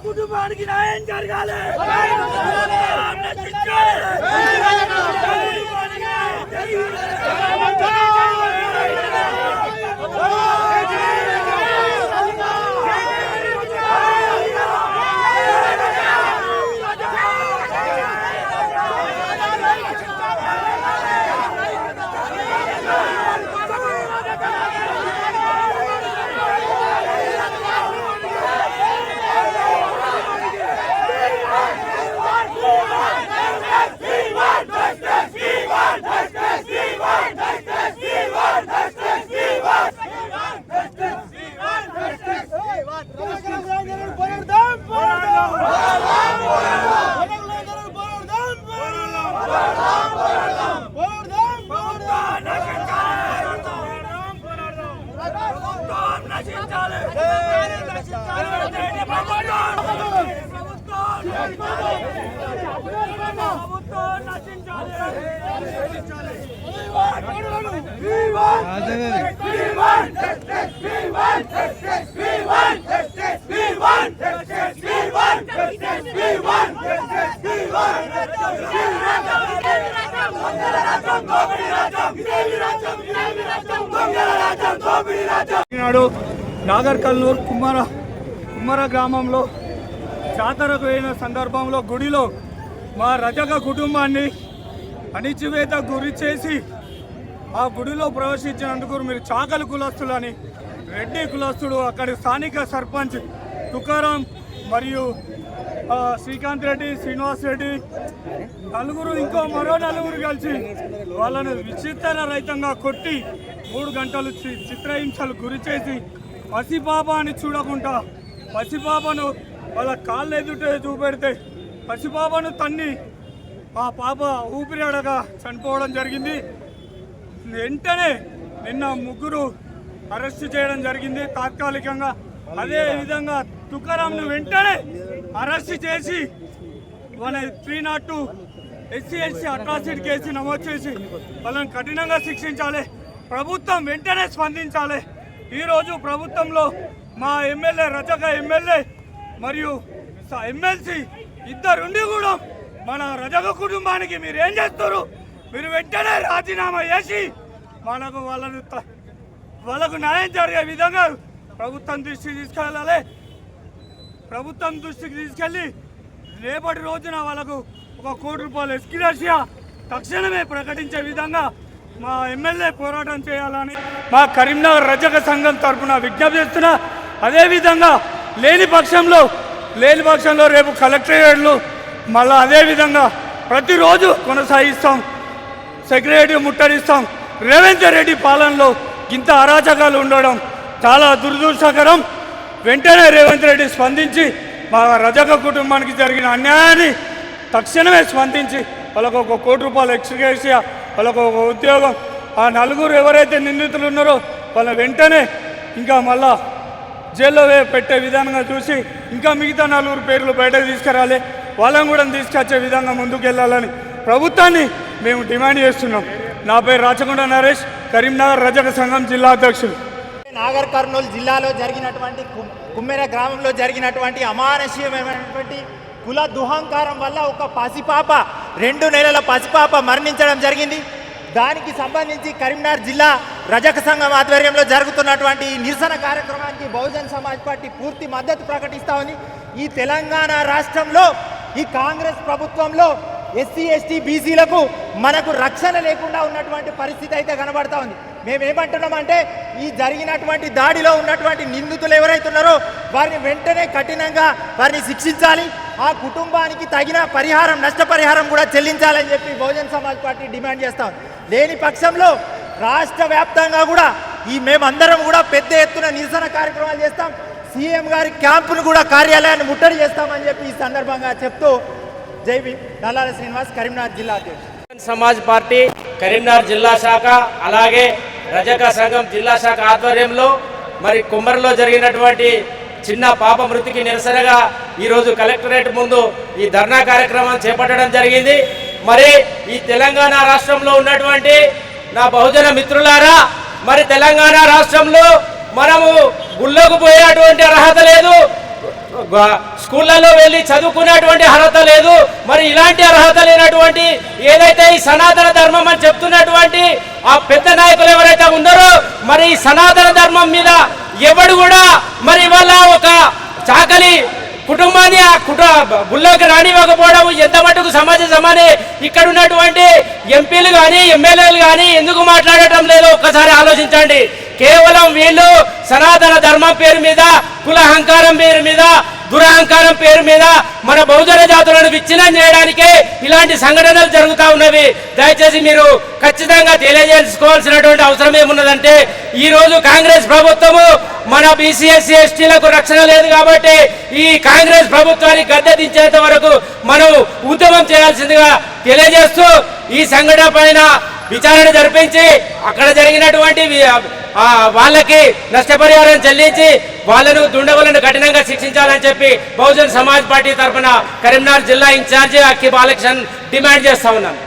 కుటుంబానికి న్యాయం జరగాలి. నాగర్ కర్నూలు కుమ్మర గ్రామంలో జాతరకు అయిన సందర్భంలో గుడిలో మా రజక కుటుంబాన్ని అణిచివేత గురి చేసి ఆ గుడిలో ప్రవేశించినందుకు మీరు చాకలి కులస్తులని రెడ్డి కులస్తుడు అక్కడి స్థానిక సర్పంచ్ తుకారాం మరియు శ్రీకాంత్ రెడ్డి, శ్రీనివాస్ రెడ్డి ఇంకో మరో నలుగురు కలిసి వాళ్ళను విచిత్ర రహితంగా కొట్టి 3 గంటలు చిత్రహింసలు గురి చేసి పసిపాప అని చూడకుండా పసిపాపను వాళ్ళ కాళ్ళు ఎదుటే చూపెడితే పసిపాపను తన్ని ఆ పాప ఊపిరాడక చనిపోవడం జరిగింది. వెంటనే నిన్న 3 అరెస్ట్ చేయడం జరిగింది తాత్కాలికంగా. అదే విధంగా తుకారాంను వెంటనే అరెస్ట్ చేసి వాళ్ళ 302 SC అట్రాసిటీ కేసు నమోదు చేసి వాళ్ళని కఠినంగా శిక్షించాలి. ప్రభుత్వం వెంటనే స్పందించాలి. ఈరోజు ప్రభుత్వంలో మా ఎమ్మెల్యే రజక ఎమ్మెల్యే మరియు ఎమ్మెల్సీ ఇద్దరుండి కూడా మన రజక కుటుంబానికి మీరు ఏం చేస్తారు? మీరు వెంటనే రాజీనామా చేసి వాళ్ళకు న్యాయం జరిగే విధంగా ప్రభుత్వం దృష్టికి తీసుకెళ్ళాలి. ప్రభుత్వం దృష్టికి తీసుకెళ్ళి రేపటి రోజున వాళ్ళకు 1 కోటి రూపాయలు ఎస్కిరేషియా తక్షణమే ప్రకటించే విధంగా మా ఎమ్మెల్యే పోరాటం చేయాలని మా కరీంనగర్ రజక సంఘం తరఫున విజ్ఞప్తి చేస్తున్నా. అదేవిధంగా లేని పక్షంలో రేపు కలెక్టరేట్లు మళ్ళీ అదేవిధంగా ప్రతిరోజు కొనసాగిస్తాం. సెక్రటరీ ముట్టడిస్తాం. రేవంత్ రెడ్డి పాలనలో ఇంత అరాచకాలు ఉండడం చాలా దురదృష్టకరం. వెంటనే రేవంత్ రెడ్డి స్పందించి మా రజక కుటుంబానికి జరిగిన అన్యాయాన్ని తక్షణమే స్పందించి వాళ్ళకు 1 కోటి రూపాయలు ఎక్స్గ్రేషియా, వాళ్ళకు 1 ఉద్యోగం, ఆ 4 ఎవరైతే నిందితులు ఉన్నారో వాళ్ళ వెంటనే ఇంకా మళ్ళా జైల్లో పెట్టే విధానంగా చూసి ఇంకా మిగతా 4 పేర్లు బయటకు తీసుకురాలి. వాళ్ళని కూడా తీసుకొచ్చే విధంగా ముందుకు వెళ్ళాలని ప్రభుత్వాన్ని మేము డిమాండ్ చేస్తున్నాం. నా పేరు రాచకొండ నరేష్, కరీంనగర్ రజక సంఘం జిల్లా అధ్యక్షుడు. నాగర్ కర్నూలు జిల్లాలో జరిగినటువంటి కుమ్మెర గ్రామంలో జరిగినటువంటి అమానుష్యమైనటువంటి కుల దుహంకారం వల్ల ఒక పసిపాప 2 నెలల పసిపాప మరణించడం జరిగింది. దానికి సంబంధించి కరీంనగర్ జిల్లా రజక సంఘం ఆధ్వర్యంలో జరుగుతున్నటువంటి నిరసన కార్యక్రమానికి బహుజన్ సమాజ్ పార్టీ పూర్తి మద్దతు ప్రకటిస్తూ ఉంది. ఈ తెలంగాణ రాష్ట్రంలో ఈ కాంగ్రెస్ ప్రభుత్వంలో SC ST బీసీలకు మనకు రక్షణ లేకుండా ఉన్నటువంటి పరిస్థితి అయితే కనబడతా ఉంది. మేమేమంటున్నామంటే ఈ జరిగినటువంటి దాడిలో ఉన్నటువంటి నిందితులు ఎవరైతే ఉన్నారో వారిని వెంటనే కఠినంగా వారిని శిక్షించాలి. ఆ కుటుంబానికి తగిన పరిహారం, నష్టపరిహారం కూడా చెల్లించాలని చెప్పి బహుజన్ సమాజ్ పార్టీ డిమాండ్ చేస్తాం. లేని పక్షంలో రాష్ట్ర వ్యాప్తంగా కూడా మేమందరం కూడా పెద్ద ఎత్తున నిరసన కార్యక్రమాలు చేస్తాం. సీఎం గారి క్యాంపును కూడా కార్యాలయాన్ని ముట్టడి చేస్తామని చెప్పి ఈ సందర్భంగా చెప్తూ జై భీమ్. నల్లాల శ్రీనివాస్, కరీంనగర్ జిల్లా అధ్యక్షుడు. సమాజ్ పార్టీ కరీంనగర్ జిల్లా శాఖ అలాగే రజక సంఘం జిల్లా శాఖ ఆధ్వర్యంలో మరి కుమ్మరిలో జరిగినటువంటి చిన్న పాప మృతికి నిరసనగా ఈరోజు కలెక్టరేట్ ముందు ఈ ధర్నా కార్యక్రమం చేపట్టడం జరిగింది. మరి ఈ తెలంగాణ రాష్ట్రంలో ఉన్నటువంటి నా బహుజన మిత్రులారా, మరి తెలంగాణ రాష్ట్రంలో మనము గుళ్ళకు పోయేటువంటి అర్హత లేదు, స్కూళ్ళలో వెళ్ళి చదువుకునేటువంటి అర్హత లేదు. మరి ఇలాంటి అర్హత లేనటువంటి ఏదైతే ఈ సనాతన ధర్మం అని చెప్తున్నటువంటి ఆ పెద్ద నాయకులు ఎవరైతే ఉన్నారో, మరి ఈ సనాతన ధర్మం మీద ఎవడు కూడా మరి ఇవాళ ఒక చాకలి కుటుంబాన్ని ఆ గుళ్ళోకి రానివ్వకపోవడం ఎంత మటుకు సమాజమే. ఇక్కడ ఉన్నటువంటి ఎంపీలు కానీ ఎమ్మెల్యేలు కానీ ఎందుకు మాట్లాడటం లేదో ఒక్కసారి ఆలోచించండి. కేవలం వీళ్ళు సనాతన ధర్మం పేరు మీద, కుల అహంకారం పేరు మీద, దురహంకారం పేరు మీద మన బహుజన జాతులను విచ్ఛిన్నం చేయడానికే ఇలాంటి సంఘటనలు జరుగుతూ ఉన్నవి. దయచేసి మీరు ఖచ్చితంగా తెలియజేసుకోవాల్సినటువంటి అవసరం ఏమున్నదంటే, ఈరోజు కాంగ్రెస్ ప్రభుత్వము మన బీసీ ఎస్సీ ఎస్టీలకు రక్షణ లేదు కాబట్టి ఈ కాంగ్రెస్ ప్రభుత్వాన్ని గద్దె దించేంత వరకు మనం ఉద్యమం చేయాల్సిందిగా తెలియజేస్తూ, ఈ సంఘటన పైన విచారణ జరిపించి అక్కడ జరిగినటువంటి వాళ్ళకి నష్టపరిహారం చెల్లించి వాళ్ళను దుండగులను కఠినంగా శిక్షించాలని చెప్పి బహుజన్ సమాజ్ పార్టీ తరఫున కరీంనగర్ జిల్లా ఇన్ఛార్జి అక్కి బాలకృష్ణ డిమాండ్ చేస్తా ఉన్నాను.